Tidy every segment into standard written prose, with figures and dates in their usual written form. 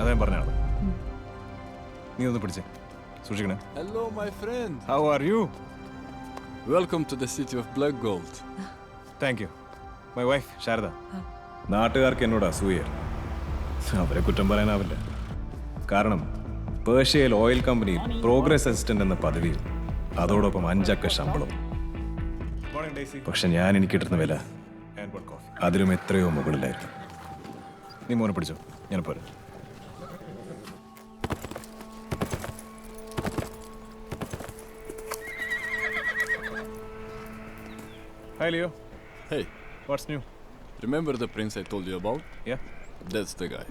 അതാ ഞാൻ പറഞ്ഞ ആള്. നീ ഒന്ന് പിടിച്ചേ, സൂക്ഷിക്കണേ. Hello, my friend. How are you? Welcome to the city of black gold. Thank you. My wife, Sharada. നാട്ടുകാർക്ക് എന്നോട് അസൂയ. അവരെ കുറ്റം പറയാനാവില്ല. കാരണം പേർഷ്യയിൽ ഓയിൽ കമ്പനിയിൽ പ്രോഗ്രസ് അസിസ്റ്റന്റ് എന്ന പദവിയിൽ അതോടൊപ്പം 5 അക്ക ശമ്പളം. പക്ഷെ ഞാൻ എനിക്ക് കിട്ടുന്ന വില അതിലും എത്രയോ മുകളിലായിരുന്നു. നീ മോനെ പിടിച്ചോ, ഞാൻ പോരാ. Hi Leo. Hey, What's new? remember the prince I told you about? Yeah. That's the guy.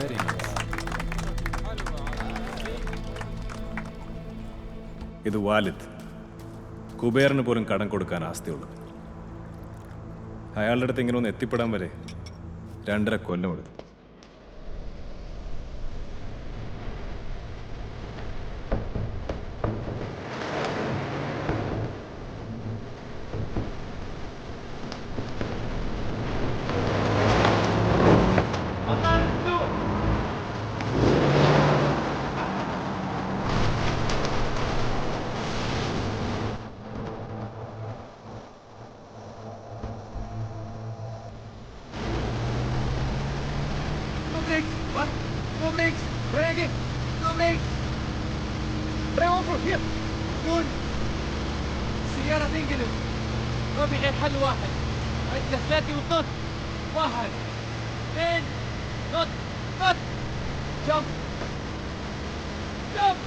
Very nice. ഇത് വാലിദ്. കുബേറിന് പോലും കടം കൊടുക്കാൻ ആസ്തിയുള്ളത്. അയാളുടെ അടുത്ത് ഇങ്ങനെ ഒന്ന് എത്തിപ്പെടാൻ വരെ 2.5 കൊല്ലം എടുത്തു. What? No brakes! Brake! No brakes! Brake over here! دول السيارة تنقلب ما في غير حل واحد عندنا 3 وتنط 1 2 نط نط جمب جمب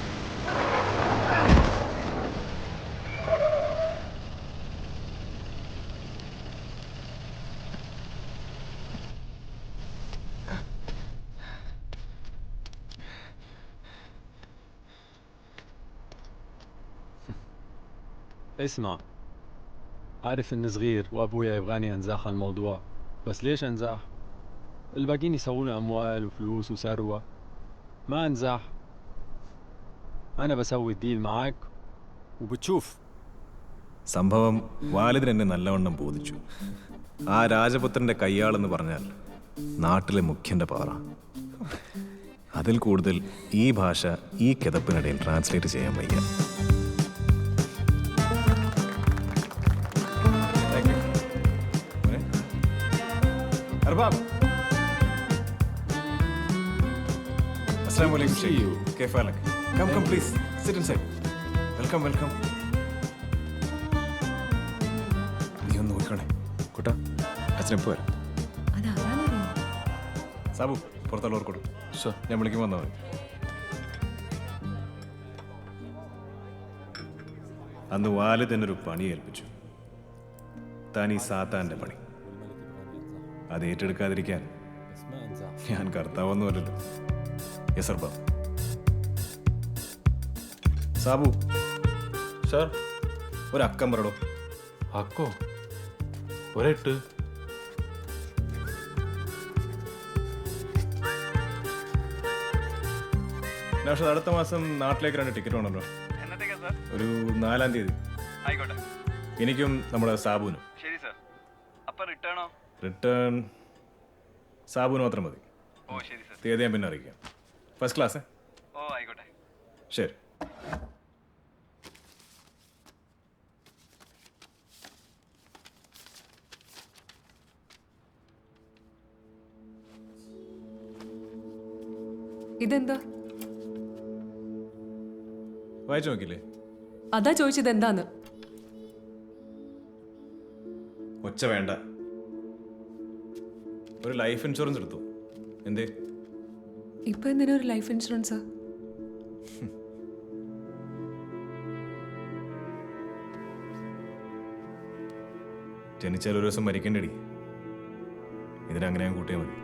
اسمع، عارف اني صغير وابويا يبغاني انزاح الموضوع، بس ليش انزاح؟ الباقيين يسوون اموال وفلوس وثروة، ما انزاح. انا بسوي الديل معك وبتشوف. സംഭവം വാലിദിന് എന്നെ നല്ലവണ്ണം ബോധിച്ചു. ആ രാജപുത്രന്റെ കയ്യാളെന്ന് പറഞ്ഞാൽ നാട്ടിലെ മുഖ്യന്റെ പാറ. അതിൽ കൂടുതൽ ഈ ഭാഷ ഈ കിതപ്പിനിടയിൽ ട്രാൻസ്ലേറ്റ് ചെയ്യാൻ വയ്യ. Assalamualaikum Sheikh. كيف حالك? Come please. Sit inside. Welcome. നീ ഒന്ന് നോക്കണേ. കുട്ടാ, അച്ഛനെ പോരാ. സാബു, പുറത്തുള്ളവർ കൊടു. ഞാൻ വിളിക്കുമ്പോൾ വന്നാൽ മതി. അന്ന് വാലിദ് എന്നൊരു പണി ഏൽപ്പിച്ചു. താൻ ഈ സാത്താന്റെ പണി. അത് ഏറ്റെടുക്കാതിരിക്കാൻ ഞാൻ കർത്താവൊന്നുമല്ലല്ലോ. യെസ് ബാബു. സാബു സർ, ഒരു അക്കം പറടോ. അക്കോ ഒരെട്ട്. പക്ഷെ അടുത്ത മാസം നാട്ടിലേക്ക് 2 ടിക്കറ്റ് വേണമല്ലോ. ഒരു 4-ാം തീയതി. ആയിക്കോട്ടെ. എനിക്കും നമ്മുടെ സാബുവിനും. ശരി സർ. അപ്പൊ റിട്ടേണോ? റിട്ടേൺ സാബുവിന് മാത്രം മതി. ഓ ശരി സർ. തീയതി ഞാൻ പിന്നെ അറിയിക്കാം. First class. ഓ ആയിക്കോട്ടെ. ശരി. ഇതെന്താ? വായിച്ചു നോക്കില്ലേ? അതാ ചോദിച്ചത് എന്താന്ന്. ഒച്ച വേണ്ട. ഒരു ലൈഫ് ഇൻഷുറൻസ് എടുത്തു. എന്തേ? ഇപ്പൊ എന്തിനാ ഒരു ലൈഫ് ഇൻഷുറൻസ്? ജനിച്ചാൽ ഒരു ദിവസം മരിക്കേണ്ടടി. ഇതിനങ്ങനെ ഞാൻ കൂട്ടിയാൽ മതി.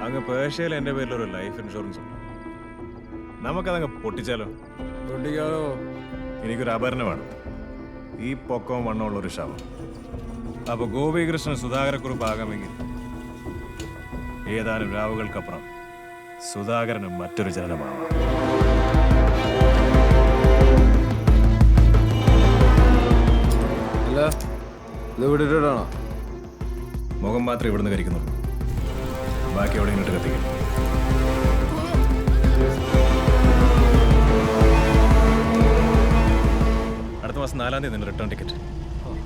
അങ്ങ് പേർഷ്യയിൽ എൻ്റെ പേരിലൊരു ലൈഫ് ഇൻഷുറൻസ് ഉണ്ട്. നമുക്കതങ്ങ് പൊട്ടിച്ചാലോ? പൊട്ടിക്കാലോ? എനിക്കൊരു ആഭരണം വേണം. ഈ പൊക്കവും വണ്ണമുള്ളൊരു ശവം. അപ്പൊ ഗോപികൃഷ്ണൻ സുധാകരക്കുറിപ്പ് ആകാമെങ്കിൽ ഏതാനും രാവുകൾക്കപ്പുറം സുധാകരനും മറ്റൊരു ജനനമാവാം. ഇത് വിട്ടിട്ടാണോ? മുഖം മാത്രമേ ഇവിടുന്ന് കരിക്കുന്നുള്ളൂ. ബാക്കി അവിടെ ഇങ്ങോട്ട് കത്തിക്കും. അടുത്ത മാസം 4-ാം തീയതി റിട്ടേൺ ടിക്കറ്റ്.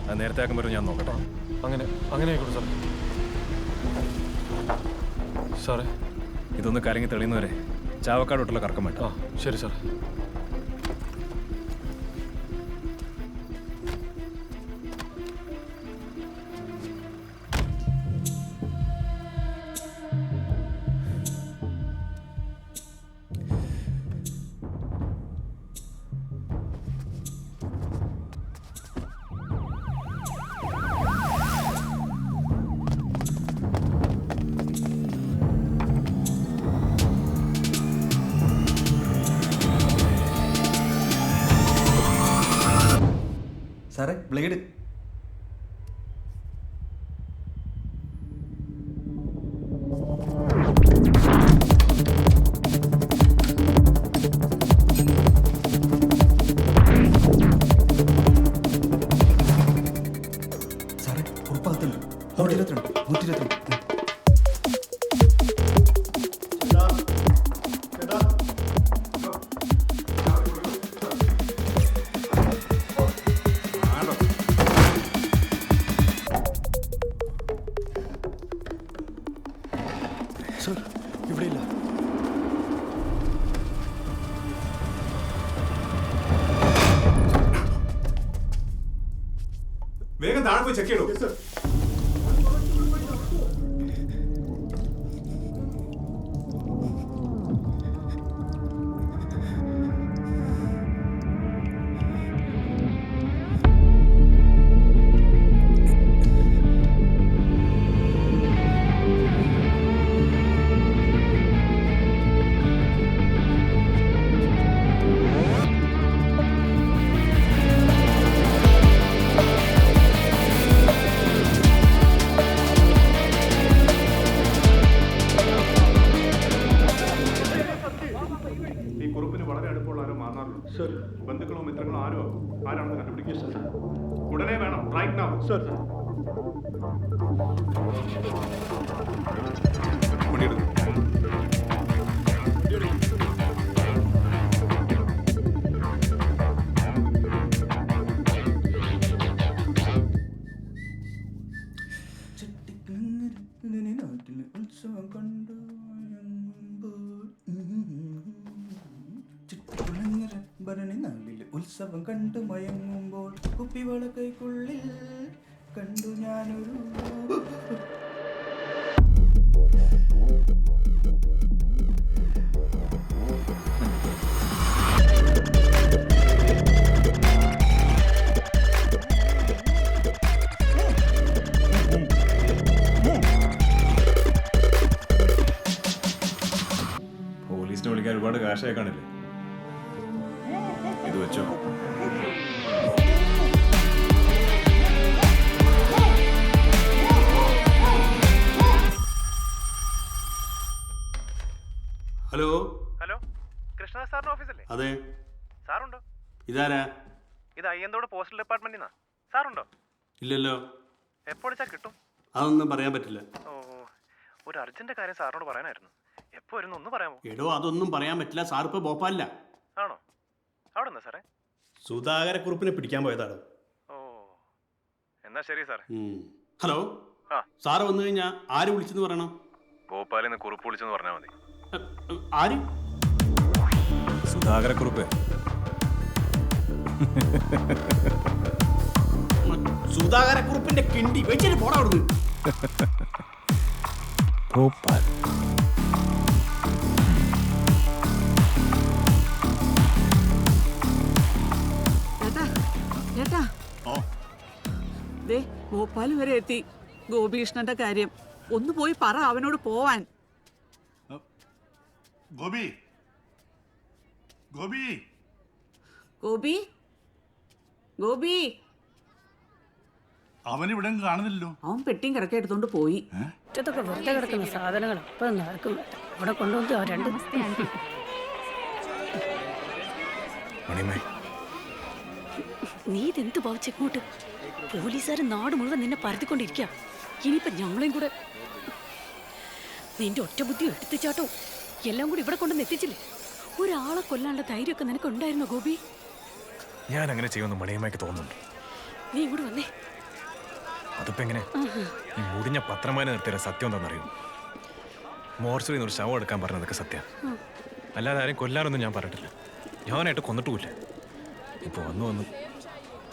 അത് നേരത്തെ ആക്കുമ്പോൾ ഞാൻ നോക്കട്ടെ. അങ്ങനെ ആയിക്കോട്ടെ സാറേ. സാറേ ഇതൊന്ന് കരങ്ങി തെളിയുന്നവരെ ചാവക്കാടോട്ടുള്ള കറക്കം വേണ്ട. ശരി സാറേ. സാറേ ബ്ലേഡ്. സാറേ ഉറപ്പാകത്തുണ്ട്. 122. സാർ ഇവിടെ ഇല്ല. വേഗം താഴെ പോയി ചെക്ക് ചെയ്യണോ? ഈ കുറിപ്പിന് വളരെ അടുപ്പമുള്ള ആരോ മാന്നാറുള്ളൂ. ബന്ധുക്കളോ മിത്രങ്ങളോ ആരാണെന്ന് കണ്ടുപിടിക്കുക സർ. ഉടനെ വേണം. Right now sir. ഉത്സവം കണ്ടു ഭരണി നാളിൽ ഉത്സവം കണ്ടു മയങ്ങുമ്പോൾ കുപ്പിവള കൈക്കുള്ളിൽ കണ്ടു ഞാനൊരു പോലീസിനെ വിളിക്കാൻ ഒരുപാട് കാശായി കാണില്ലേ? ഇത് വെച്ചോ. ഹലോ ഹലോ, കൃഷ്ണദാസ് സാറിന്റെ ഓഫീസല്ലേ? അതെ, സാറുണ്ടോ? ഇതാരാ? ഇത് അയ്യന്തോട് പോസ്റ്റൽ ഡിപ്പാർട്ട്മെന്റിൽ നിന്നാ. സാറുണ്ടോ? ഇല്ലല്ലോ. എപ്പോൾ വിളിച്ചാൽ കിട്ടും? അതൊന്നും പറയാൻ പറ്റില്ല. ഓ, ഒരു അർജന്റ് കാര്യം സാറിനോട് പറയാനായിരുന്നു. എപ്പോ വരുന്നു ഒന്ന് പറയാമോ? എടോ, അതൊന്നും പറയാൻ പറ്റില്ല. സാർ ഇപ്പോൾ ഭോപ്പാലില്ല. ആണോ? അവിടെ നിന്നാ സാറേ? സുധാകരക്കുറുപ്പിനെ പിടിക്കാൻ പോയതാണോ? ഓ, എന്നാ ശരി സാറേ. ഹലോ, ആ, സാറ് വന്നു കഴിഞ്ഞാൽ ആര് വിളിച്ചെന്ന് പറയണം? ഭോപ്പാലിൽ നിന്ന് കുറിപ്പ് വിളിച്ചെന്ന് പറഞ്ഞാൽ മതി. ആര്? സുധാകരക്കുറുപ്പ്. സുധാകരക്കുറുപ്പിന്റെ കിണ്ടി വെച്ചിട്ട് പോടാ അവിടുന്ന്. ഭോപ്പാൽ. ചേട്ടാ, ദേ ഭോപ്പാൽ വരെ എത്തി. ഗോപീഷ്ണന്റെ കാര്യം ഒന്ന് പോയി പറ അവനോട് പോവാൻ. ഗോപി ഗോപി ഗോപി ഗോപി അവനിവിടെ കാണുന്നില്ലല്ലോ. അവൻ പെട്ടിയും കിടക്ക എടുത്തോണ്ട് പോയി. ഇതൊക്കെ വെറുതെ കിടക്കുന്ന സാധനങ്ങൾ ഇപ്പൊ ആർക്കും ഇവിടെ കൊണ്ടുവന്ന് രണ്ട് മണിമേ നീ ഇതെന്ത് ഭാവിച്ച ഇങ്ങോട്ട്? പോലീസുകാർ നാട് മുഴുവൻ നിന്നെ പരത്തിക്കൊണ്ടിരിക്കുക. ഇനിയിപ്പം ഞങ്ങളെയും കൂടെ നിന്റെ ഒറ്റ ബുദ്ധി എടുത്തിച്ചാട്ടോ എല്ലാം കൂടി ഇവിടെ കൊണ്ടുവന്ന് എത്തിച്ചില്ലേ? ഒരാളെ കൊല്ലാനുള്ള ധൈര്യമൊക്കെ നിനക്ക് ഉണ്ടായിരുന്നോ ഗോപി? ഞാൻ അങ്ങനെ ചെയ്യുമെന്ന് മണിയമ്മയ്ക്ക് തോന്നുന്നുണ്ട്. നീ ഇങ്ങോട്ട് വന്നേ. അതിപ്പോ എങ്ങനെ? ഈ മുടിഞ്ഞ പത്രമാന നിർത്തിയ സത്യം എന്താണെന്നറിയും? മോർച്ചറിയിൽ നിന്ന് ഒരു ശവം എടുക്കാൻ പറഞ്ഞതൊക്കെ സത്യം. അല്ലാതെ ആരും കൊല്ലാനൊന്നും ഞാൻ പറഞ്ഞിട്ടില്ല. ഞാനായിട്ട് കൊന്നിട്ടുമില്ല. ഇപ്പോൾ വന്നു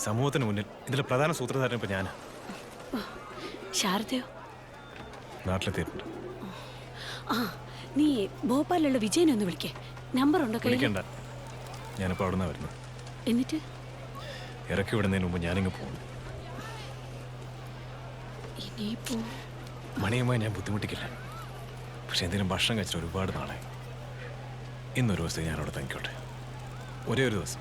സമൂഹത്തിന് മുന്നിൽ ഇതിലെ പ്രധാന സൂത്രധാരൻ ഇപ്പൊ ഞാനാ. ശാരദയോ? നാട്ടിലെത്തിയിട്ടുണ്ട്. ആ, നീ ഭോപ്പാലിലുള്ള വിജയനെ ഒന്ന് വിളിക്കേ. നമ്പർ ഉണ്ടോ കയ്യിൽ? വിളിക്കണ്ട, ഞാനിപ്പോൾ അവിടെ നിന്നാണ് വരുന്നത്. എന്നിട്ട് ഇറക്കി വിടുന്നതിന് മുമ്പ് ഞാനിങ്ങ് പോകും. ഇനിയിപ്പോ മണിയുമായി ഞാൻ ബുദ്ധിമുട്ടിക്കില്ല. പക്ഷെ എന്തെങ്കിലും ഭക്ഷണം കഴിച്ചിട്ട് ഒരുപാട് നാളായി. ഇന്നൊരു ദിവസം ഞാൻ അവിടെ തങ്ങിക്കോട്ടെ. ഒരേ ഒരു ദിവസം.